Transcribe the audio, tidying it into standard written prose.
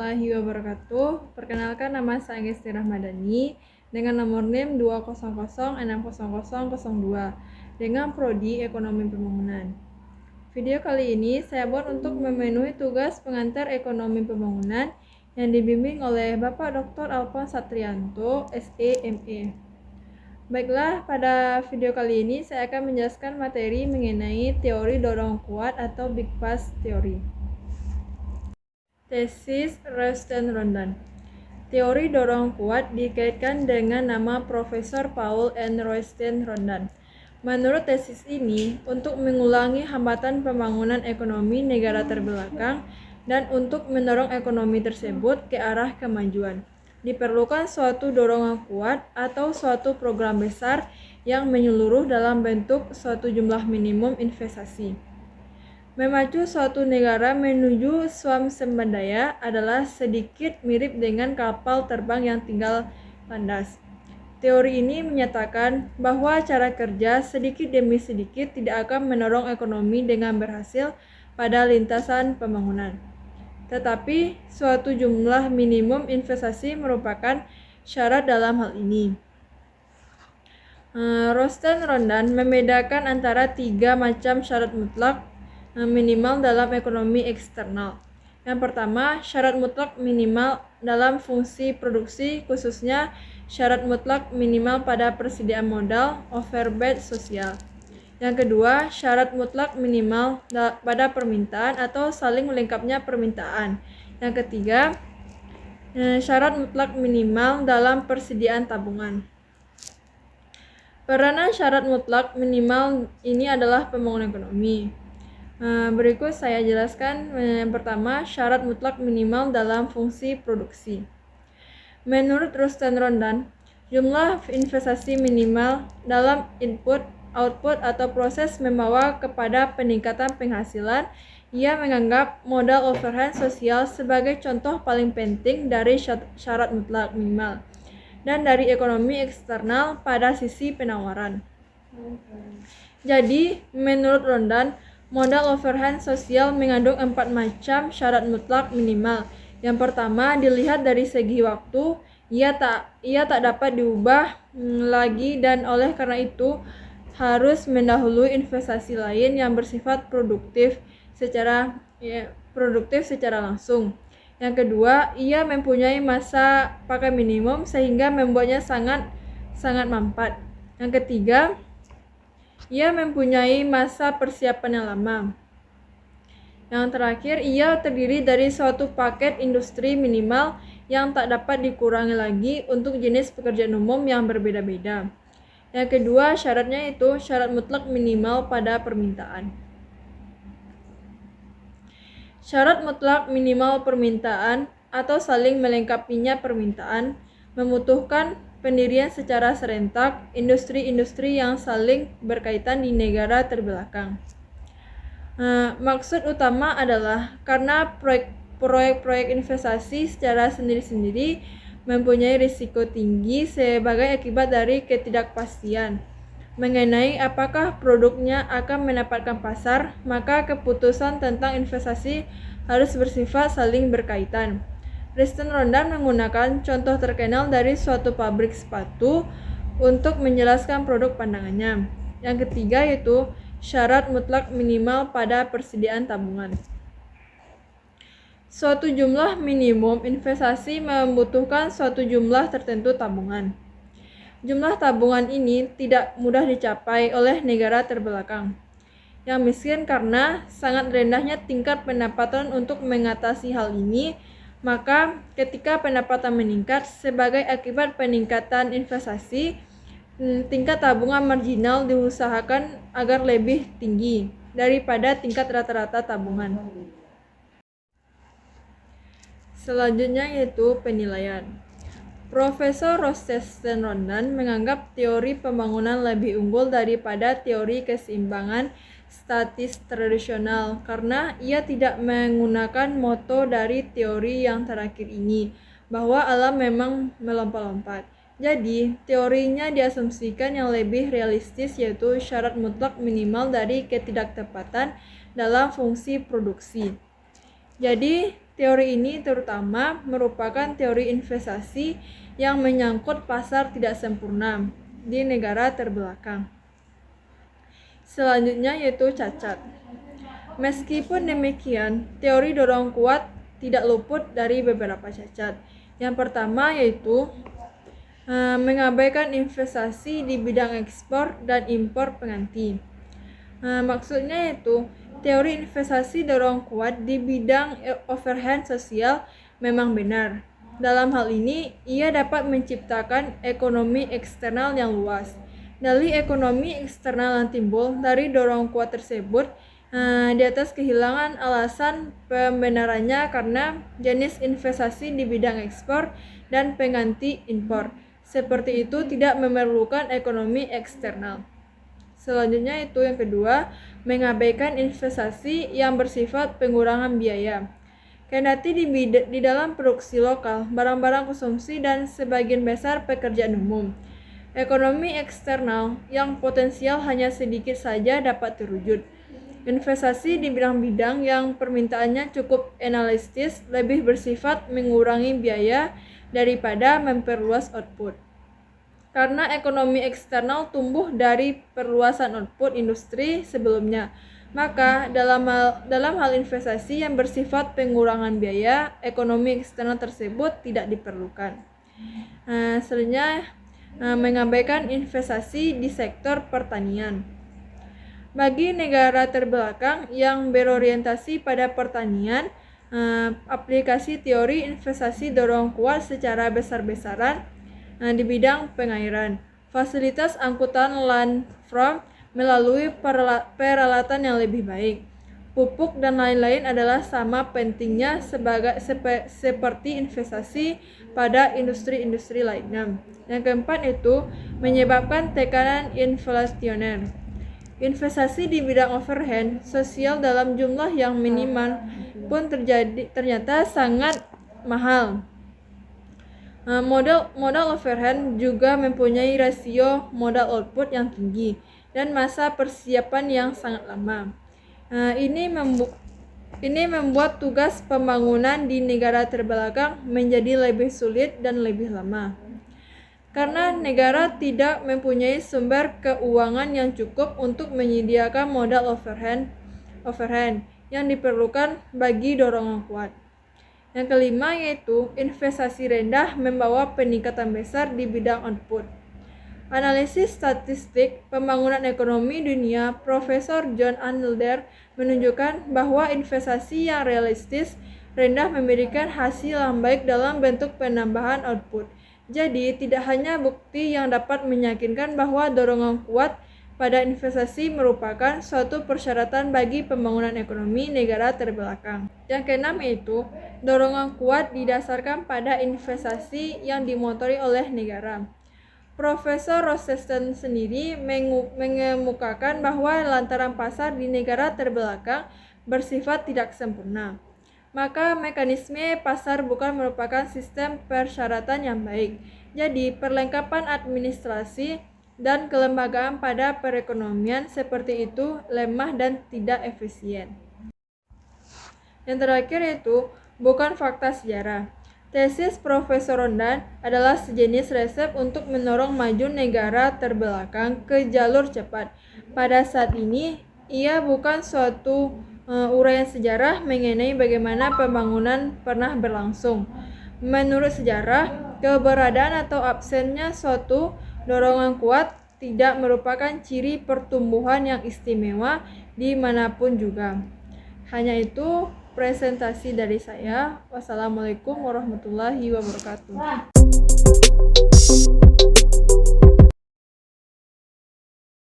warahmatullahi wabarakatuh. Perkenalkan, nama saya Angesti Rahmadani dengan nomor NIM 2006002 dengan prodi Ekonomi Pembangunan. Video kali ini saya buat untuk memenuhi tugas pengantar Ekonomi Pembangunan yang dibimbing oleh Bapak Dr. Alphonse Satrianto, SE.ME. Baiklah, pada video kali ini saya akan menjelaskan materi mengenai teori dorong kuat atau Big Fast Theory. Tesis Royston-Rondon. Teori dorong kuat dikaitkan dengan nama Profesor Paul N. Royston-Rondon. Menurut tesis ini, untuk mengulangi hambatan pembangunan ekonomi negara terbelakang dan untuk mendorong ekonomi tersebut ke arah kemajuan, diperlukan suatu dorongan kuat atau suatu program besar yang menyeluruh dalam bentuk suatu jumlah minimum investasi. Memacu suatu negara menuju swasembadaya adalah sedikit mirip dengan kapal terbang yang tinggal landas. Teori ini menyatakan bahwa cara kerja sedikit demi sedikit tidak akan mendorong ekonomi dengan berhasil pada lintasan pembangunan. Tetapi suatu jumlah minimum investasi merupakan syarat dalam hal ini. Royston-Rondon membedakan antara 3 macam syarat mutlak minimal dalam ekonomi eksternal. Yang pertama, syarat mutlak minimal dalam fungsi produksi, khususnya syarat mutlak minimal pada persediaan modal, overhead sosial. Yang kedua, syarat mutlak minimal pada permintaan atau saling melengkapnya permintaan. Yang ketiga, syarat mutlak minimal dalam persediaan tabungan. Peranan syarat mutlak minimal ini adalah pembangunan ekonomi. Berikut saya jelaskan. Yang pertama, syarat mutlak minimal dalam fungsi produksi. Menurut Royston-Rondon, jumlah investasi minimal dalam input, output, atau proses membawa kepada peningkatan penghasilan. Ia menganggap modal overhead sosial sebagai contoh paling penting dari syarat mutlak minimal dan dari ekonomi eksternal pada sisi penawaran. Jadi, menurut Rondon, modal overhead sosial mengandung 4 macam syarat mutlak minimal. Yang pertama, dilihat dari segi waktu, ia tak dapat diubah lagi dan oleh karena itu harus mendahului investasi lain yang bersifat produktif secara langsung. Yang kedua, ia mempunyai masa pakai minimum sehingga membuatnya sangat mampat. Yang ketiga, ia mempunyai masa persiapan yang lama. Yang terakhir, ia terdiri dari suatu paket industri minimal yang tak dapat dikurangi lagi untuk jenis pekerjaan umum yang berbeda-beda. Yang kedua, syaratnya itu syarat mutlak minimal pada permintaan. Syarat mutlak minimal permintaan atau saling melengkapinya permintaan membutuhkan pendirian secara serentak industri-industri yang saling berkaitan di negara terbelakang. Maksud utama adalah karena proyek-proyek investasi secara sendiri-sendiri mempunyai risiko tinggi sebagai akibat dari ketidakpastian mengenai apakah produknya akan mendapatkan pasar, maka keputusan tentang investasi harus bersifat saling berkaitan. Royston-Rondon menggunakan contoh terkenal dari suatu pabrik sepatu untuk menjelaskan produk pandangannya. Yang ketiga yaitu syarat mutlak minimal pada persediaan tabungan. Suatu jumlah minimum investasi membutuhkan suatu jumlah tertentu tabungan. Jumlah tabungan ini tidak mudah dicapai oleh negara terbelakang yang miskin karena sangat rendahnya tingkat pendapatan untuk mengatasi hal ini. Maka ketika pendapatan meningkat sebagai akibat peningkatan investasi, tingkat tabungan marginal diusahakan agar lebih tinggi daripada tingkat rata-rata tabungan. Selanjutnya yaitu penilaian. Profesor Royston-Rondon menganggap teori pembangunan lebih unggul daripada teori keseimbangan statis tradisional karena ia tidak menggunakan moto dari teori yang terakhir ini, bahwa alam memang melompat-lompat. Jadi, teorinya diasumsikan yang lebih realistis yaitu syarat mutlak minimal dari ketidaktepatan dalam fungsi produksi. Jadi, Teori ini terutama merupakan teori investasi yang menyangkut pasar tidak sempurna di negara terbelakang. Selanjutnya yaitu cacat. Meskipun demikian, teori dorong kuat tidak luput dari beberapa cacat. Yang pertama yaitu mengabaikan investasi di bidang ekspor dan impor pengganti. Maksudnya yaitu teori investasi dorong kuat di bidang overhead sosial memang benar. Dalam hal ini, ia dapat menciptakan ekonomi eksternal yang luas. Dari ekonomi eksternal yang timbul dari dorong kuat tersebut, di atas kehilangan alasan pembenarannya karena jenis investasi di bidang ekspor dan pengganti impor. Seperti itu tidak memerlukan ekonomi eksternal. Selanjutnya itu yang kedua, mengabaikan investasi yang bersifat pengurangan biaya. Kendati di dalam produksi lokal, barang-barang konsumsi dan sebagian besar pekerjaan umum, ekonomi eksternal yang potensial hanya sedikit saja dapat terwujud. Investasi di bidang-bidang yang permintaannya cukup analitis lebih bersifat mengurangi biaya daripada memperluas output. Karena ekonomi eksternal tumbuh dari perluasan output industri sebelumnya, maka dalam hal investasi yang bersifat pengurangan biaya, ekonomi eksternal tersebut tidak diperlukan. Selanjutnya, mengabaikan investasi di sektor pertanian. Bagi negara terbelakang yang berorientasi pada pertanian, aplikasi teori investasi dorong kuat secara besar-besaran di bidang pengairan, fasilitas angkutan land farm melalui peralatan yang lebih baik, pupuk dan lain-lain adalah sama pentingnya seperti investasi pada industri-industri lainnya. Yang keempat itu menyebabkan tekanan inflasioner. Investasi di bidang overhead sosial dalam jumlah yang minimal pun ternyata sangat mahal. Modal overhead juga mempunyai rasio modal output yang tinggi dan masa persiapan yang sangat lama. Ini membuat tugas pembangunan di negara terbelakang menjadi lebih sulit dan lebih lama. Karena negara tidak mempunyai sumber keuangan yang cukup untuk menyediakan modal overhead yang diperlukan bagi dorongan kuat. Yang kelima yaitu investasi rendah membawa peningkatan besar di bidang output. Analisis statistik pembangunan ekonomi dunia Profesor John Adler menunjukkan bahwa investasi yang realistis rendah memberikan hasil yang baik dalam bentuk penambahan output. Jadi, tidak hanya bukti yang dapat meyakinkan bahwa dorongan kuat pada investasi merupakan suatu persyaratan bagi pembangunan ekonomi negara terbelakang. Yang keenam yaitu dorongan kuat didasarkan pada investasi yang dimotori oleh negara. Profesor Rosenstein sendiri mengemukakan bahwa lantaran pasar di negara terbelakang bersifat tidak sempurna, maka mekanisme pasar bukan merupakan sistem persyaratan yang baik. Jadi, perlengkapan administrasi dan kelembagaan pada perekonomian seperti itu lemah dan tidak efisien. Yang terakhir yaitu bukan fakta sejarah. Tesis Profesor Rondan adalah sejenis resep untuk mendorong maju negara terbelakang ke jalur cepat. Pada saat ini, ia bukan suatu uraian sejarah mengenai bagaimana pembangunan pernah berlangsung. Menurut sejarah, keberadaan atau absennya suatu dorongan kuat tidak merupakan ciri pertumbuhan yang istimewa dimanapun juga. Hanya itu presentasi dari saya. Wassalamualaikum warahmatullahi wabarakatuh.